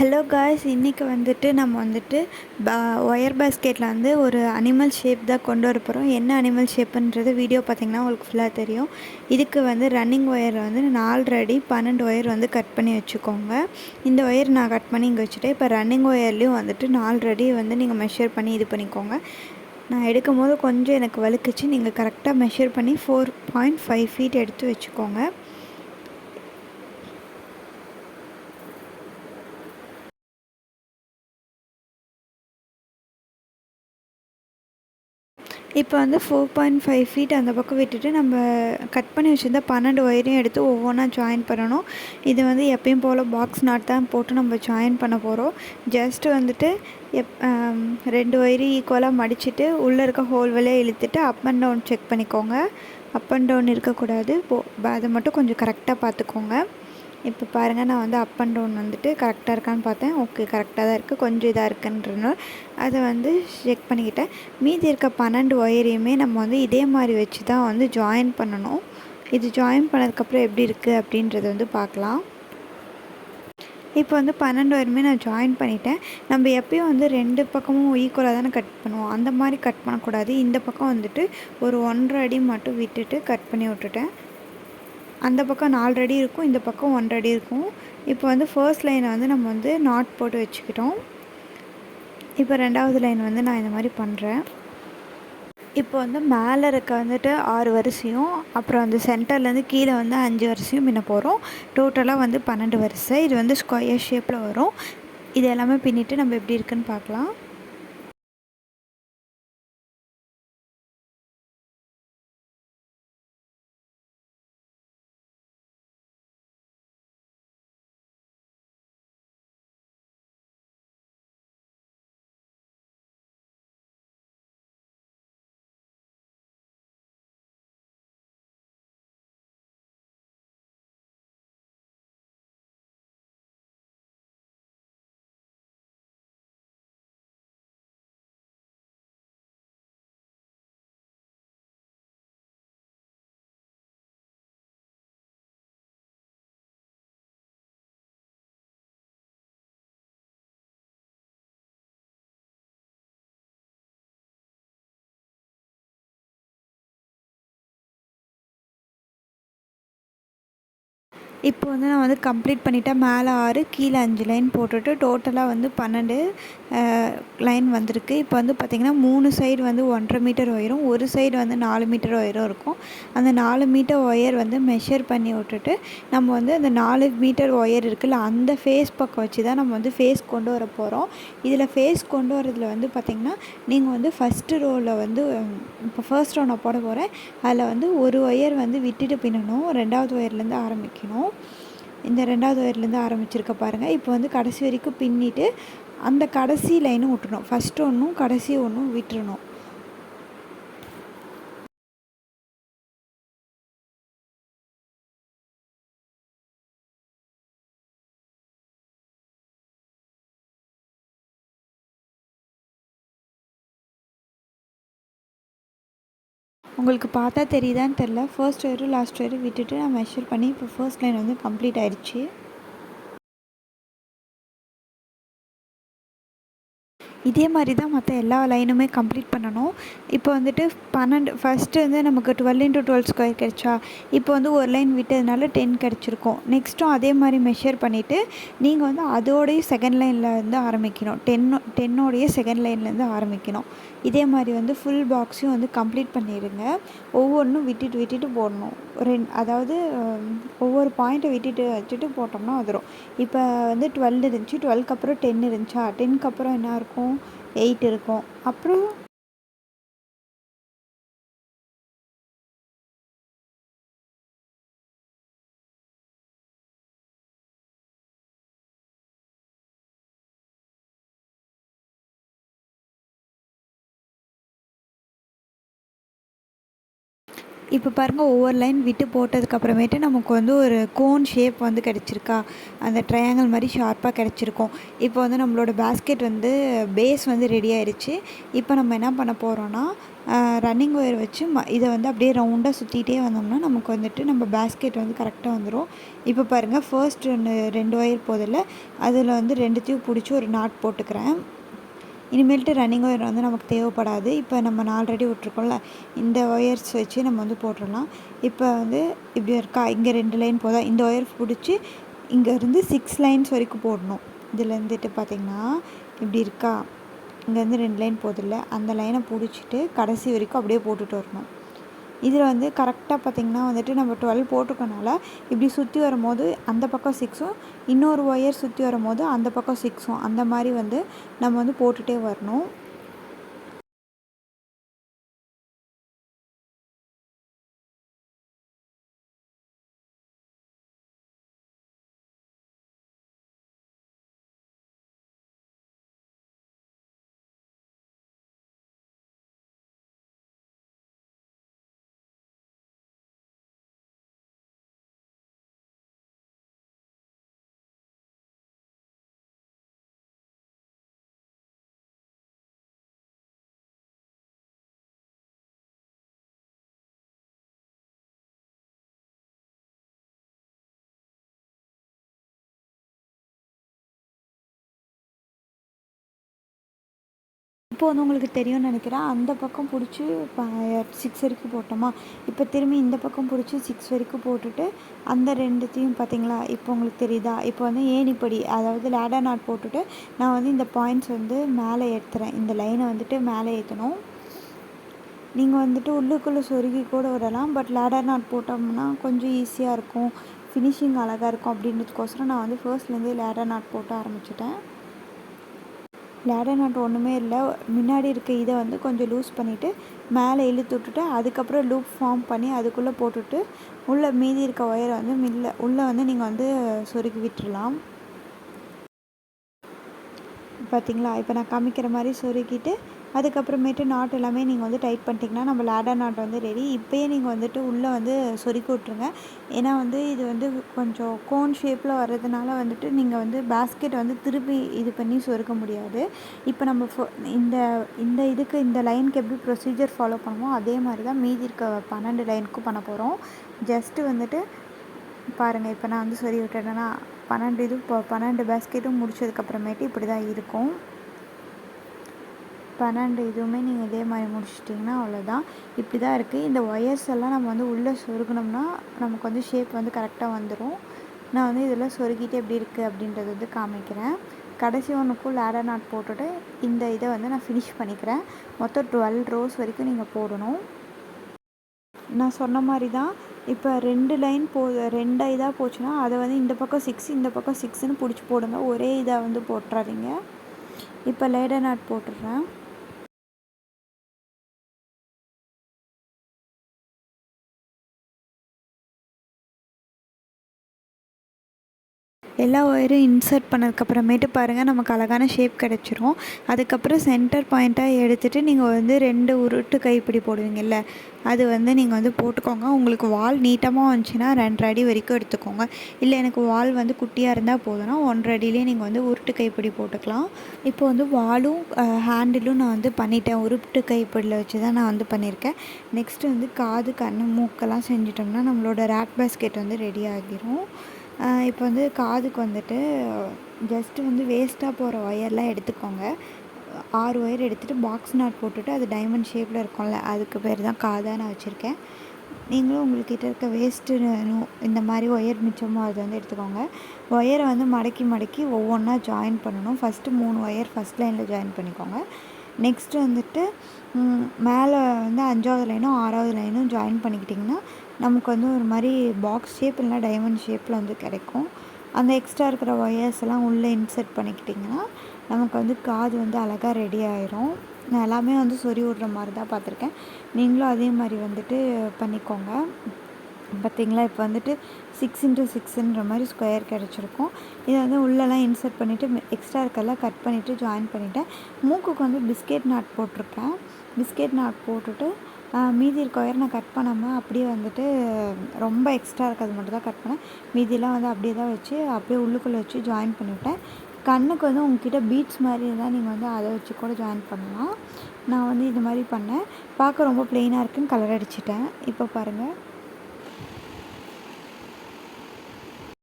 Hello guys, இன்றைக்கி நம்ம wire பேஸ்கெட்டில் ஒரு அனிமல் ஷேப் தான் கொண்டு வர போகிறோம். என்ன அனிமல் ஷேப்புன்றது வீடியோ பார்த்திங்கன்னா உங்களுக்கு ஃபுல்லாக தெரியும். இதுக்கு ரன்னிங் ஒயர் 4 அடி 12 ஒயர் கட் பண்ணி வச்சுக்கோங்க. இந்த ஒயர் நான் கட் பண்ணி இங்கே வச்சுட்டேன். இப்போ ரன்னிங் ஒயர்லேயும் 4 அடி நீங்கள் மெஷர் பண்ணி இது பண்ணிக்கோங்க. நான் எடுக்கும் போது கொஞ்சம் எனக்கு வழுக்குச்சு. நீங்கள் கரெக்டாக மெஷர் பண்ணி 4.5 ஃபீட் எடுத்து வச்சுக்கோங்க. இப்போ 4.5 ஃபீட் அந்த பக்கம் விட்டுட்டு நம்ம கட் பண்ணி வச்சுருந்தா 12 ஒயரையும் எடுத்து ஒவ்வொன்றா ஜாயின் பண்ணணும். இது எப்பயும் போல் பாக்ஸ் நாட் தான் போட்டு நம்ம ஜாயின் பண்ண போகிறோம். ஜஸ்ட்டு 2 ஒயரையும் ஈக்குவலாக மடிச்சுட்டு உள்ளே இருக்க ஹோல் வழியாக இழுத்துட்டு அப் அண்ட் டவுன் செக் பண்ணிக்கோங்க. அப் அண்ட் டவுன் இருக்கக்கூடாது. அதை மட்டும் கொஞ்சம் கரெக்டாக பார்த்துக்கோங்க. இப்போ பாருங்கள், நான் அப் அண்ட் டவுன் கரெக்டாக இருக்கான்னு பார்த்தேன். ஓகே, கரெக்டாக தான் இருக்குது. கொஞ்சம் இதாக இருக்குன்றனால அதை செக் பண்ணிக்கிட்டேன். மீதி இருக்க 12 ஒயரையுமே நம்ம இதே மாதிரி வச்சு தான் ஜாயின் பண்ணணும். இது ஜாயின் பண்ணதுக்கப்புறம் எப்படி இருக்குது அப்படின்றத பார்க்கலாம். இப்போ 12 ஒயருமே நான் ஜாயின் பண்ணிட்டேன். நம்ம எப்பயும் 2 பக்கமும் ஈக்குவலாக தானே கட் பண்ணுவோம். அந்த மாதிரி கட் பண்ணக்கூடாது. இந்த பக்கம் ஒரு 1.5 அடி மட்டும் விட்டுட்டு கட் பண்ணி விட்டுட்டேன். அந்த பக்கம் 4 அடி இருக்கும், இந்த பக்கம் 1 அடி இருக்கும். இப்போ ஃபர்ஸ்ட் லைனை நம்ம நாட் போட்டு வச்சுக்கிட்டோம். இப்போ ரெண்டாவது லைன் நான் இந்த மாதிரி பண்ணுறேன். இப்போ மேலே இருக்க 6 வரிசையும் அப்புறம் சென்டர்லேருந்து கீழே 5 வரிசையும் பின்ன போகிறோம். டோட்டலாக 12 வரிசை. இது ஸ்கொயர் ஷேப்பில் வரும். இது எல்லாமே பின்னிட்டு நம்ம எப்படி இருக்குன்னு பார்க்கலாம். இப்போ நான் கம்ப்ளீட் பண்ணிவிட்டேன். மேலே 6 கீழே 5 லைன் போட்டுட்டு டோட்டலாக 12 லைன் வந்திருக்கு. இப்போ பார்த்திங்கன்னா 3 சைடு 1.5 மீட்டர் ஒயரும், ஒரு சைடு 4 மீட்டர் ஒயரும் இருக்கும். அந்த 4 மீட்டர் ஒயர் மெஷர் பண்ணி விட்டுட்டு நம்ம அந்த 4 மீட்டர் ஒயர் இருக்குல்ல, அந்த ஃபேஸ் பக்கம் வச்சு தான் நம்ம ஃபேஸ் கொண்டு வர போகிறோம். இதில் ஃபேஸ் கொண்டு வரதில் பார்த்திங்கன்னா நீங்கள் ஃபஸ்ட்டு ரோவில் இப்போ ஃபர்ஸ்ட் ரோ நான் போட போகிறேன். அதில் ஒரு ஒயர் விட்டுட்டு பின்னணும். ரெண்டாவது ஒயர்லேருந்து ஆரம்பிக்கணும். இந்த ரெண்டாவது ஒயர்லேருந்து ஆரம்பிச்சிருக்க பாருங்கள். இப்போ கடைசி வரைக்கும் பின்னிட்டு அந்த கடைசி லைனும் விட்டுணும். ஃபஸ்ட்டு ஒன்றும் கடைசி ஒன்றும் விட்டுறணும். உங்களுக்கு பார்த்தா தெரியுதான்னு தெரில. ஃபர்ஸ்ட் ஒயரும் லாஸ்ட் ஒயரும் விட்டுட்டு நான் மெஷர் பண்ணி இப்போ ஃபர்ஸ்ட் லைன் கம்ப்ளீட் ஆயிடுச்சு. இதே மாதிரி தான் மற்ற எல்லா லைனுமே கம்ப்ளீட் பண்ணணும். இப்போ 12 ஃபஸ்ட்டு நமக்கு 12 × 12 ஸ்கொயர் கிடச்சா, இப்போ ஒரு லைன் விட்டதுனால 10 கிடச்சிருக்கும். நெக்ஸ்ட்டும் அதே மாதிரி மெஷர் பண்ணிவிட்டு நீங்கள் அதோடைய செகண்ட் லைன்லேருந்து ஆரம்பிக்கணும். 10ஓடைய செகண்ட் லைன்லேருந்து ஆரம்பிக்கணும். இதே மாதிரி ஃபுல் பாக்ஸையும் கம்ப்ளீட் பண்ணிடுங்க. ஒவ்வொன்றும் விட்டுட்டு போடணும். அதாவது ஒவ்வொரு பாயிண்ட்டை விட்டுட்டு வச்சுட்டு போட்டோம்னா வந்துடும். இப்போ 12 இருந்துச்சு, 12க்கு அப்புறம் 10 இருந்துச்சா, 10க்கு அப்புறம் என்ன இருக்கும், 8 இருக்கும். அப்புறம் இப்போ பாருங்கள், ஒவ்வொரு லைன் விட்டு போட்டதுக்கப்புறமேட்டு நமக்கு ஒரு கோன் ஷேப் கிடச்சிருக்கா, அந்த ட்ரையாங்கிள் மாதிரி ஷார்ப்பாக கிடச்சிருக்கும். இப்போ நம்மளோட பேஸ்கெட் பேஸ் ரெடி ஆயிடுச்சு. இப்போ நம்ம என்ன பண்ண போகிறோன்னா ரன்னிங் ஒயர் வச்சு இதை வந்து அப்படியே ரவுண்டாக சுற்றிட்டே வந்தோம்னா நமக்கு வந்துட்டு நம்ம பேஸ்கெட் வந்து கரெக்டாக வந்துடும். இப்போ பாருங்கள், ஃபர்ஸ்ட் 2 ஒயர் போதில் அதில் வந்து 2த்தையும் பிடிச்சி ஒரு நாட் போட்டுக்கிறேன். இனிமேல்ட்டு ரன்னிங் ஒயர் வந்து நமக்கு தேவைப்படாது. இப்போ நம்ம ஆல்ரெடி விட்ருக்கோம்ல, இந்த ஒயர்ஸ் வச்சு நம்ம வந்து போட்டுடலாம். இப்போ வந்து இப்படி இருக்கா, இங்கே 2 லைன் போதும். இந்த ஒயர் பிடிச்சி இங்கேருந்து 6 லைன்ஸ் வரைக்கும் போடணும். இதில் இருந்துட்டு பார்த்திங்கன்னா இப்படி இருக்கா, இங்கேருந்து 2 லைன் போதில்ல, அந்த லைனை பிடிச்சிட்டு கடைசி வரைக்கும் அப்படியே போட்டுட்டு வரணும். இதில் வந்து கரெக்டாக பார்த்திங்கன்னா வந்துட்டு நம்ம 12 போட்டிருக்கனால இப்படி சுற்றி வரும்போது அந்த பக்கம் 6ம், இன்னொரு ஒயர் சுற்றி வரும்போது அந்த பக்கம் 6ம், அந்த மாதிரி வந்து நம்ம வந்து போட்டுகிட்டே வரணும். இப்போ வந்து உங்களுக்கு தெரியும்னு நினைக்கிறேன், அந்த பக்கம் பிடிச்சி 6 வரைக்கும் போட்டோமா, இப்போ திரும்பி இந்த பக்கம் பிடிச்சி 6 வரைக்கும் போட்டுட்டு அந்த 2த்தையும் பார்த்திங்களா, இப்போ உங்களுக்கு தெரியுதா. இப்போ வந்து ஏணிப்படி, அதாவது லேடர் நாட் போட்டுட்டு நான் வந்து இந்த பாயிண்ட்ஸ் வந்து மேலே ஏற்றுறேன். இந்த லைனை வந்துட்டு மேலே ஏற்றணும். நீங்கள் வந்துட்டு உள்ளுக்குள்ளே சொருகி கூட விடலாம், பட் லேடர் நாட் போட்டோம்னா கொஞ்சம் ஈஸியாக இருக்கும், ஃபினிஷிங் அழகாக இருக்கும் அப்படின்றதுக்கோசரம் நான் வந்து ஃபர்ஸ்ட்லேருந்தே லேடர் நாட் போட்டு ஆரம்பிச்சிட்டேன். லேடர் நாட் ஒன்றுமே இல்லை, முன்னாடி இருக்க இதை வந்து கொஞ்சம் லூஸ் பண்ணிவிட்டு மேலே இழுத்து விட்டுட்டு அதுக்கப்புறம் லூப் ஃபார்ம் பண்ணி அதுக்குள்ளே போட்டுட்டு உள்ளே மீதி இருக்க ஒயரை வந்து உள்ளே வந்து நீங்கள் வந்து சொருகி விட்டுடலாம். பார்த்திங்களா, இப்போ நான் காமிக்கிற மாதிரி சொருகிட்டு அதுக்கப்புறமேட்டு நாட் எல்லாமே நீங்கள் வந்து டைட் பண்ணிட்டீங்கன்னா நம்ம லேடர் நாட் வந்து ரெடி. இப்போயே நீங்கள் வந்துட்டு உள்ளே வந்து சொருக்கி விட்ருங்க. ஏன்னா வந்து இது வந்து கொஞ்சம் கோன் ஷேப்பில் வர்றதுனால வந்துட்டு நீங்கள் வந்து பேஸ்கெட் வந்து திருப்பி இது பண்ணி சொருக்க முடியாது. இப்போ நம்ம இந்த இந்த இதுக்கு இந்த லைனுக்கு எப்படி ப்ரொசீஜர் ஃபாலோ பண்ணுமோ அதே மாதிரி தான் மீதி இருக்க 12 லைனுக்கும் பண்ண போகிறோம். ஜஸ்ட்டு வந்துட்டு பாருங்கள், இப்போ நான் வந்து சொருகி விட்டுட்டேன்னா 12 பேஸ்கெட்டும் முடிச்சதுக்கப்புறமேட்டு இப்படி தான் இருக்கும். 12 இதுவுமே நீங்கள் இதே மாதிரி முடிச்சிட்டிங்கன்னா அவ்வளோதான். இப்படி தான் இருக்குது. இந்த ஒயர்ஸ் எல்லாம் நம்ம வந்து உள்ளே சொருகணும்னா நமக்கு வந்து ஷேப் வந்து கரெக்டாக வந்துடும். நான் வந்து இதில் சொருகிட்டு எப்படி இருக்குது அப்படின்றது வந்து காமிக்கிறேன். கடைசி ஒன்றுக்கும் லேடர் நாட் போட்டுட்டு இந்த இதை வந்து நான் ஃபினிஷ் பண்ணிக்கிறேன். மொத்தம் 12 ரோஸ் வரைக்கும் நீங்கள் போடணும். நான் சொன்ன மாதிரி தான், இப்போ 2 லைன் 2 இதாக போச்சுன்னா அதை வந்து இந்த பக்கம் 6 இந்த பக்கம் 6ன்னு பிடிச்சி போடுங்க. ஒரே இதாக வந்து போட்டுறாதீங்க. இப்போ லேடர் நாட் போட்டுடுறேன். எல்லா ஒயரும் இன்சர்ட் பண்ணதுக்கப்புறமேட்டு பாருங்கள், நமக்கு அழகான ஷேப் கிடச்சிரும். அதுக்கப்புறம் சென்டர் பாயிண்ட்டாக எடுத்துகிட்டு நீங்கள் வந்து 2 உருட்டு கைப்பிடி போடுவீங்கள்ல, அது வந்து நீங்கள் வந்து போட்டுக்கோங்க. உங்களுக்கு வால் நீட்டமாக வந்துச்சுன்னா 2 அடி வரைக்கும் எடுத்துக்கோங்க. இல்லை எனக்கு வால் வந்து குட்டியாக இருந்தால் போதும்னா 1 அடியிலே நீங்கள் வந்து உருட்டு கைப்பிடி போட்டுக்கலாம். இப்போ வந்து வாலும் ஹேண்டிலும் நான் வந்து பண்ணிட்டேன். உருட்டு கைப்பிடியில் வச்சு தான் நான் வந்து பண்ணியிருக்கேன். நெக்ஸ்ட்டு வந்து காது, கண், மூக்கெல்லாம் செஞ்சிட்டோம்னா நம்மளோட ரேக் பேஸ்கெட் வந்து ரெடி ஆகிரும். இப்போ வந்து காதுக்கு வந்துட்டு ஜஸ்ட்டு வந்து வேஸ்ட்டாக போகிற ஒயர்லாம் எடுத்துக்கோங்க. 6 ஒயர் எடுத்துகிட்டு பாக்ஸ் நாட் போட்டுட்டு அது டைமண்ட் ஷேப்பில் இருக்கும்ல, அதுக்கு பேர் தான் காதாக நான் வச்சுருக்கேன். நீங்களும் உங்கள்கிட்ட இருக்க வேஸ்ட்டு இந்த மாதிரி ஒயர் மிச்சமோ அதை வந்து எடுத்துக்கோங்க. ஒயரை வந்து மடக்கி மடக்கி ஒவ்வொன்றா ஜாயின் பண்ணணும். ஃபஸ்ட்டு 3 ஒயர் ஃபஸ்ட் லைனில் ஜாயின் பண்ணிக்கோங்க. நெக்ஸ்ட்டு வந்துட்டு மேலே வந்து 5வது லைனும் 6வது லைனும் ஜாயின் பண்ணிக்கிட்டிங்கன்னா நமக்கு வந்து ஒரு மாதிரி பாக்ஸ் ஷேப் இல்லைனா டைமண்ட் ஷேப்பில் வந்து கிடைக்கும். அந்த எக்ஸ்ட்ரா இருக்கிற ஒயர்ஸ் எல்லாம் உள்ளே இன்சர்ட் பண்ணிக்கிட்டிங்கன்னா நமக்கு வந்து காது வந்து அழகாக ரெடி ஆயிரும். நான் எல்லாமே வந்து சொறி விடுற மாதிரி தான் பார்த்துருக்கேன். நீங்களும் அதே மாதிரி வந்துட்டு பண்ணிக்கோங்க. பார்த்திங்களா, இப்போ வந்துட்டு 6x6ன்ற மாதிரி ஸ்கொயர் கிடச்சிருக்கும். இதை வந்து உள்ளெல்லாம் இன்சர்ட் பண்ணிவிட்டு எக்ஸ்ட்ரா இருக்கெல்லாம் கட் பண்ணிவிட்டு ஜாயின் பண்ணிவிட்டேன். மூக்குக்கு வந்து பிஸ்கெட் நாட் போட்டிருக்கேன். பிஸ்கெட் நாட் போட்டுட்டு மீதி இருக்க ஒயர் நான் கட் பண்ணாமல் அப்படியே வந்துட்டு ரொம்ப எக்ஸ்ட்ரா இருக்கிறது மட்டும் தான் கட் பண்ணேன். மீதியெல்லாம் வந்து அப்படியே தான் வச்சு அப்படியே உள்ளுக்குள்ளே வச்சு ஜாயின் பண்ணிவிட்டேன். கண்ணுக்கு வந்து உங்ககிட்ட பீட்ஸ் மாதிரி இருந்தால் நீங்கள் வந்து அதை வச்சு கூட ஜாயின் பண்ணலாம். நான் வந்து இது மாதிரி பண்ணேன். பார்க்க ரொம்ப ப்ளெயினாக இருக்குன்னு கலர் அடிச்சிட்டேன். இப்போ பாருங்கள்.